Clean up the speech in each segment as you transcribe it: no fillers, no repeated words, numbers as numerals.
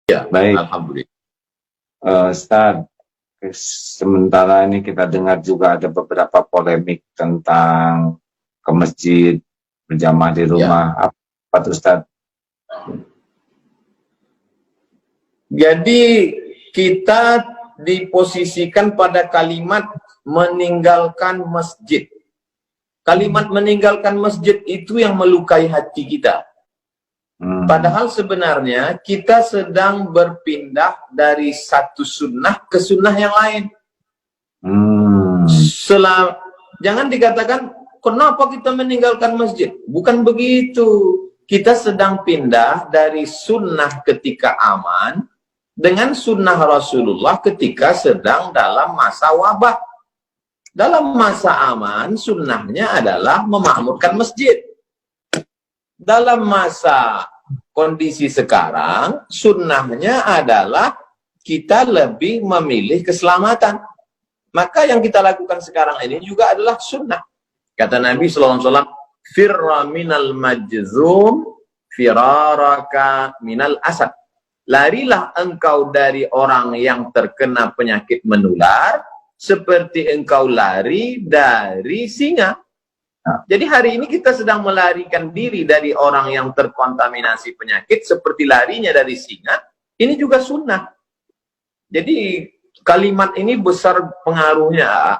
Ya, Baik, alhamdulillah. Ustaz, sementara ini kita dengar juga ada beberapa polemik tentang ke masjid, berjamaah di Ya. rumah. Apa tuh, Ustaz? Jadi kita diposisikan pada kalimat meninggalkan masjid. Kalimat meninggalkan masjid itu yang melukai hati kita. Padahal sebenarnya kita sedang berpindah dari satu sunnah ke sunnah yang lain. Jangan dikatakan, kenapa kita meninggalkan masjid? Bukan begitu. Kita sedang pindah dari sunnah ketika aman dengan sunnah Rasulullah ketika sedang dalam masa wabah. Dalam masa aman, sunnahnya adalah memakmurkan masjid. Dalam masa kondisi sekarang, sunnahnya adalah kita lebih memilih keselamatan. Maka yang kita lakukan sekarang ini juga adalah sunnah. Kata Nabi SAW, firra minal majzum, firaraka minal asad. Larilah engkau dari orang yang terkena penyakit menular, seperti engkau lari dari singa. Jadi hari ini kita sedang melarikan diri dari orang yang terkontaminasi penyakit, seperti larinya dari singa. Ini juga sunnah. Jadi kalimat ini besar pengaruhnya,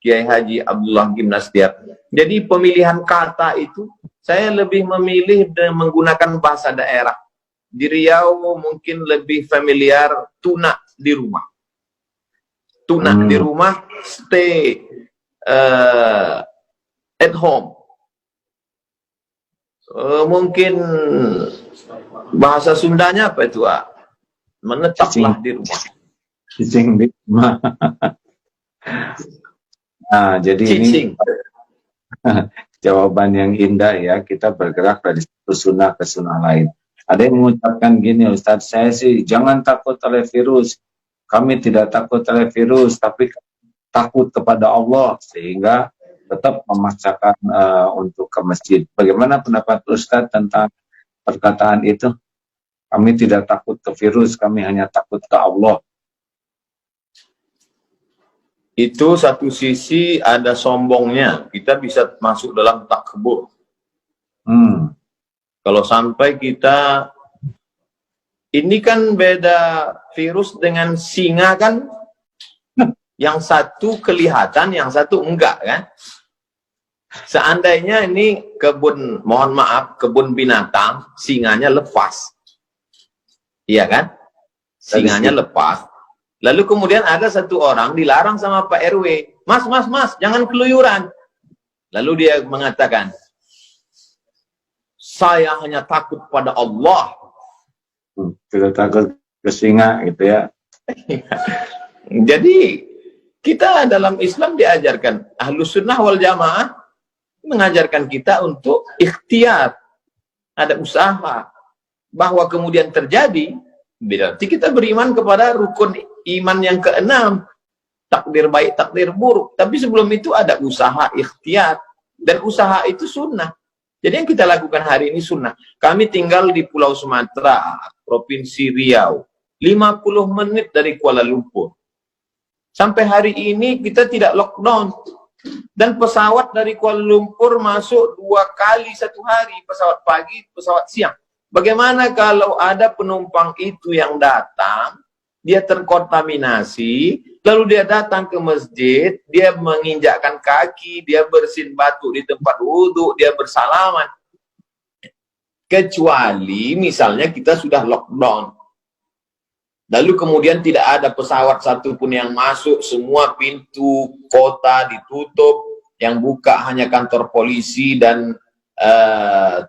Kiai Haji Abdullah Gimnastiar. Jadi pemilihan kata itu, saya lebih memilih menggunakan bahasa daerah. Di Riau mungkin lebih familiar tuna di rumah. Tuna di rumah, stay at home. Mungkin bahasa Sundanya apa itu? Menetaplah di rumah. Cicing di rumah. Nah, jadi Cicing. Ini jawaban yang indah ya. Kita bergerak dari satu sunnah ke sunnah lain. Ada yang mengucapkan gini, Ustadz, saya sih jangan takut oleh virus. Kami tidak takut oleh virus, tapi takut kepada Allah, sehingga tetap memaksakan untuk ke masjid. Bagaimana pendapat Ustadz tentang perkataan itu? Kami tidak takut ke virus, kami hanya takut ke Allah. Itu satu sisi ada sombongnya. Kita bisa masuk dalam takbur. Kalau sampai kita, ini kan beda virus dengan singa kan, yang satu kelihatan, yang satu enggak kan. Seandainya ini kebun, mohon maaf, kebun binatang, singanya lepas. Iya kan? Singanya lepas. Lalu kemudian ada satu orang dilarang sama Pak RW. Mas, jangan keluyuran. Lalu dia mengatakan, saya hanya takut pada Allah. Tidak takut ke singa gitu ya. Jadi kita dalam Islam diajarkan, Ahlus Sunnah wal Jamaah mengajarkan kita untuk ikhtiar, ada usaha, bahwa kemudian terjadi, berarti kita beriman kepada rukun iman yang keenam, takdir baik, takdir buruk. Tapi sebelum itu ada usaha ikhtiar, dan usaha itu sunnah. Jadi yang kita lakukan hari ini sunnah. Kami tinggal di Pulau Sumatera, Provinsi Riau, 50 menit dari Kuala Lumpur. Sampai hari ini kita tidak lockdown. Dan pesawat dari Kuala Lumpur masuk 2 kali satu hari, pesawat pagi, pesawat siang. Bagaimana kalau ada penumpang itu yang datang, dia terkontaminasi, lalu dia datang ke masjid, dia menginjakkan kaki, dia bersin batu di tempat wudhu, dia bersalaman. Kecuali misalnya kita sudah lockdown. Lalu kemudian tidak ada pesawat satupun yang masuk, semua pintu kota ditutup, yang buka hanya kantor polisi dan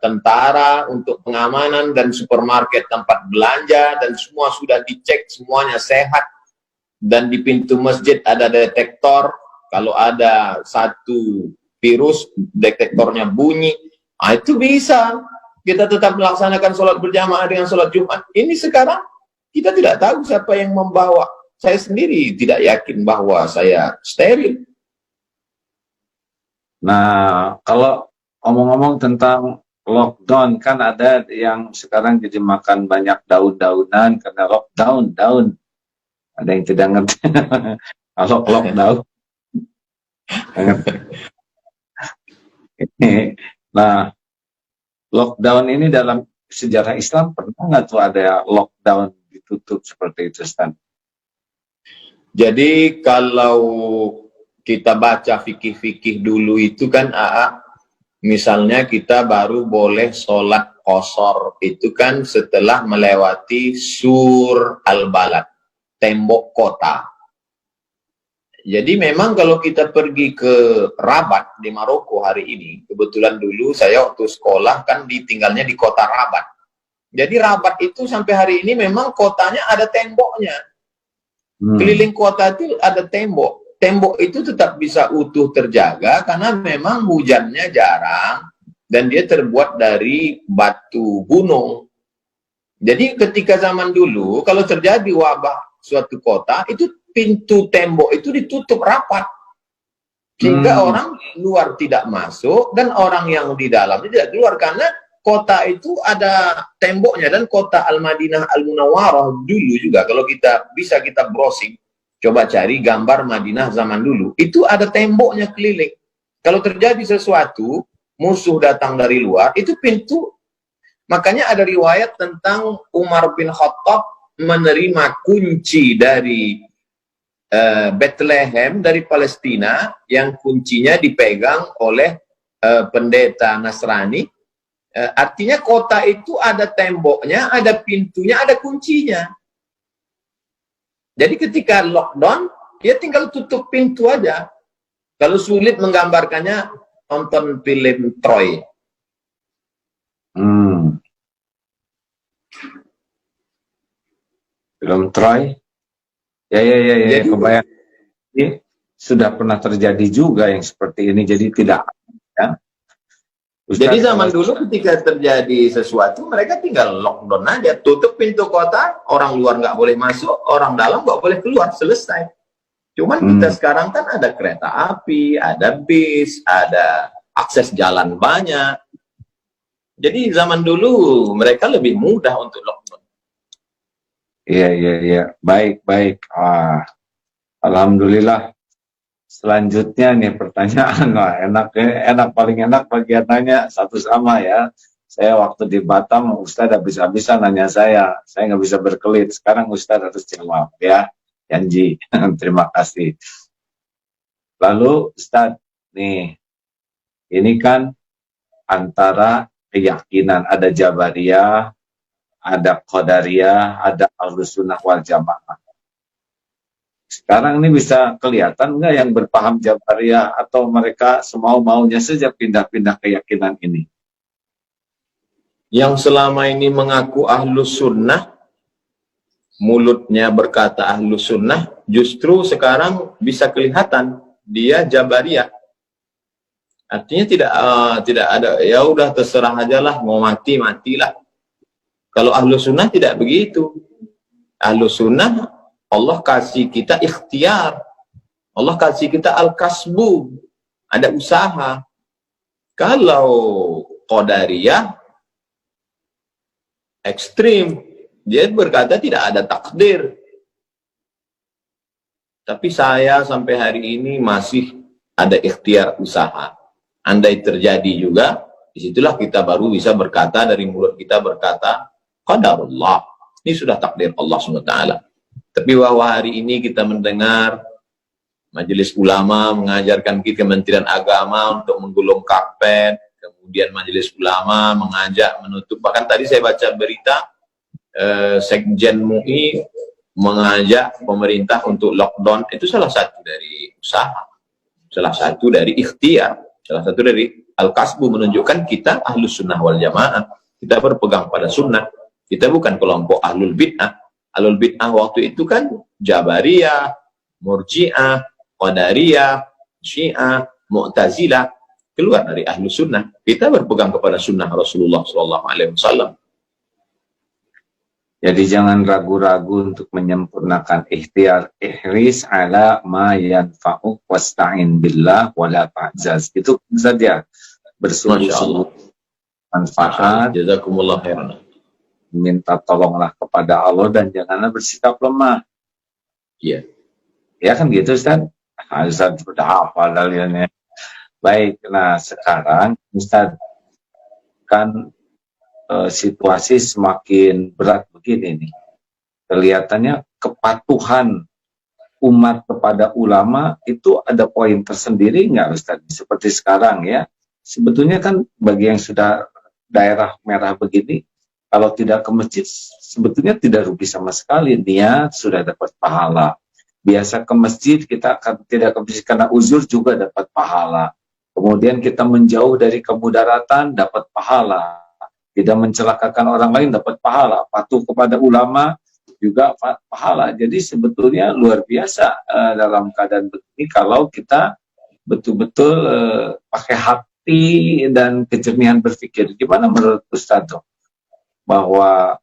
tentara untuk pengamanan, dan supermarket, tempat belanja, dan semua sudah dicek, semuanya sehat. Dan di pintu masjid ada detektor, kalau ada satu virus, detektornya bunyi. Itu bisa kita tetap melaksanakan sholat berjamaah dengan sholat Jumat. Ini sekarang kita tidak tahu siapa yang membawa. Saya sendiri tidak yakin bahwa saya steril. Nah, kalau ngomong-ngomong tentang lockdown, kan ada yang sekarang jadi makan banyak daun-daunan karena lockdown, daun. Ada yang tidak ngerti. Kalau lockdown. Nah, lockdown ini dalam sejarah Islam pernah nggak tuh ada lockdown ditutup seperti itu, Stan? Jadi kalau kita baca fikih-fikih dulu itu kan, misalnya kita baru boleh sholat qasar itu kan setelah melewati sur al-balad, tembok kota. Jadi memang kalau kita pergi ke Rabat di Maroko hari ini, kebetulan dulu saya waktu sekolah kan ditinggalnya di kota Rabat. Jadi Rabat itu sampai hari ini memang kotanya ada temboknya. Keliling kota itu ada tembok. Tembok itu tetap bisa utuh terjaga karena memang hujannya jarang dan dia terbuat dari batu gunung. Jadi ketika zaman dulu kalau terjadi wabah suatu kota itu pintu tembok itu ditutup rapat sehingga orang luar tidak masuk dan orang yang di dalam tidak keluar karena kota itu ada temboknya. Dan kota Al-Madinah Al-Munawwarah dulu juga kalau kita bisa kita browsing, coba cari gambar Madinah zaman dulu, itu ada temboknya keliling. Kalau terjadi sesuatu, musuh datang dari luar, itu pintu. Makanya ada riwayat tentang Umar bin Khattab menerima kunci dari Bethlehem dari Palestina yang kuncinya dipegang oleh pendeta Nasrani. Artinya kota itu ada temboknya, ada pintunya, ada kuncinya. Jadi ketika lockdown, dia tinggal tutup pintu aja. Kalau sulit menggambarkannya, nonton film Troy. Film Troy? Ya, jadi, kebayang. Ini sudah pernah terjadi juga yang seperti ini, jadi tidak. Ya. Ustaz, jadi zaman dulu ketika terjadi sesuatu, mereka tinggal lockdown aja, tutup pintu kota, orang luar nggak boleh masuk, orang dalam nggak boleh keluar, selesai. Cuman kita sekarang kan ada kereta api, ada bis, ada akses jalan banyak. Jadi zaman dulu mereka lebih mudah untuk lockdown. Iya. Baik. Alhamdulillah. Selanjutnya nih pertanyaan, enak paling enak bagiannya satu sama ya. Saya waktu di Batam, Ustadz habis-habisan nanya saya nggak bisa berkelit. Sekarang Ustadz harus jawab ya, janji. Terima kasih. Lalu Ustadz, nih, ini kan antara keyakinan ada Jabariyah, ada Qadariyah, ada Ahlussunnah wal Jamaah. Sekarang ini bisa kelihatan nggak yang berpaham Jabariyah atau mereka semau-maunya saja pindah-pindah keyakinan ini? Yang selama ini mengaku Ahlus Sunnah, mulutnya berkata Ahlus Sunnah, justru sekarang bisa kelihatan dia Jabariyah. Artinya tidak ada, ya udah terserah aja lah, mau mati matilah. Kalau Ahlus Sunnah tidak begitu. Ahlus Sunnah Allah kasih kita ikhtiar, Allah kasih kita al-kasbu, ada usaha. Kalau Qadariyah ekstrim, dia berkata tidak ada takdir. Tapi saya sampai hari ini masih ada ikhtiar usaha. Andai terjadi juga, disitulah kita baru bisa berkata, dari mulut kita berkata, qadarullah, ini sudah takdir Allah SWT. Tapi bahwa hari ini kita mendengar Majelis Ulama mengajarkan kita, Kementerian Agama untuk menggulung karpet, kemudian Majelis Ulama mengajak menutup, bahkan tadi saya baca berita Sekjen MUI mengajak pemerintah untuk lockdown. Itu salah satu dari usaha, salah satu dari ikhtiar, salah satu dari al-kasbu, menunjukkan kita Ahlus Sunnah wal Jamaah, kita berpegang pada sunnah, kita bukan kelompok Ahlul Bid'ah. Ahlul Bid'ah waktu itu kan Jabariyah, Murji'ah, Qadariyah, Syiah, Mu'tazilah, keluar dari Ahlus Sunnah. Kita berpegang kepada sunnah Rasulullah SAW. Jadi jangan ragu-ragu untuk menyempurnakan ikhtiar, ihris ala ma yanfa'uk wasta'in billah wala ta'jaz. Itu saja, bersungguh-sungguh manfaat, Jazakumullah khairan. minta tolonglah kepada Allah dan janganlah bersikap lemah. Iya. Ya kan gitu Ustaz? Ustaz sudah hafal kalian ya. Baik, nah sekarang Ustaz kan situasi semakin berat begini nih. Kelihatannya kepatuhan umat kepada ulama itu ada poin tersendiri nggak Ustaz? Seperti sekarang ya. Sebetulnya kan bagi yang sudah daerah merah begini, kalau tidak ke masjid sebetulnya tidak rugi sama sekali. Niat sudah dapat pahala. Biasa ke masjid kita akan tidak ke masjid karena uzur juga dapat pahala. Kemudian kita menjauh dari kemudaratan dapat pahala. Tidak mencelakakan orang lain dapat pahala. Patuh kepada ulama juga pahala. Jadi sebetulnya luar biasa dalam keadaan begini kalau kita betul-betul pakai hati dan kejernihan berpikir. Gimana menurut Ustaz bahwa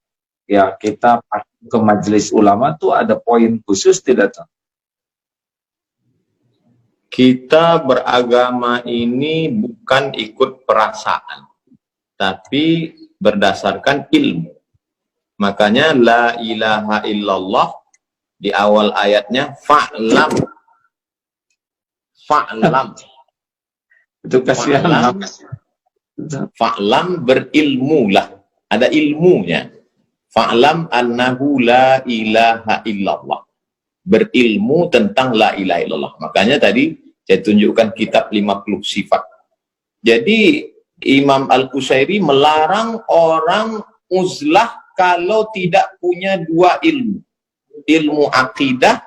ya kita ke majelis ulama tuh ada poin khusus tidak tuh? Kita beragama ini bukan ikut perasaan, tapi berdasarkan ilmu. Makanya la ilaha illallah di awal ayatnya fa'lam. Fa'lam. Itu kasihan. Fa'lam berilmulah. Ada ilmunya. Fa'lam annahu la ilaha illallah. Berilmu tentang la ilaha illallah. Makanya tadi saya tunjukkan kitab 50 sifat. Jadi Imam Al-Qusairi melarang orang uzlah kalau tidak punya dua ilmu. Ilmu akidah,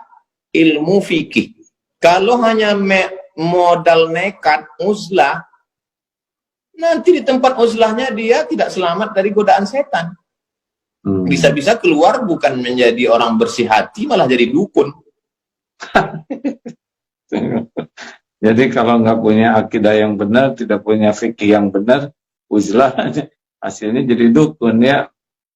ilmu fikih. Kalau hanya modal nekat uzlah, nanti di tempat uzlahnya dia tidak selamat dari godaan setan. Bisa-bisa keluar bukan menjadi orang bersih hati, malah jadi dukun. Jadi kalau nggak punya akidah yang benar, tidak punya fikih yang benar, uzlah hasilnya jadi dukun ya.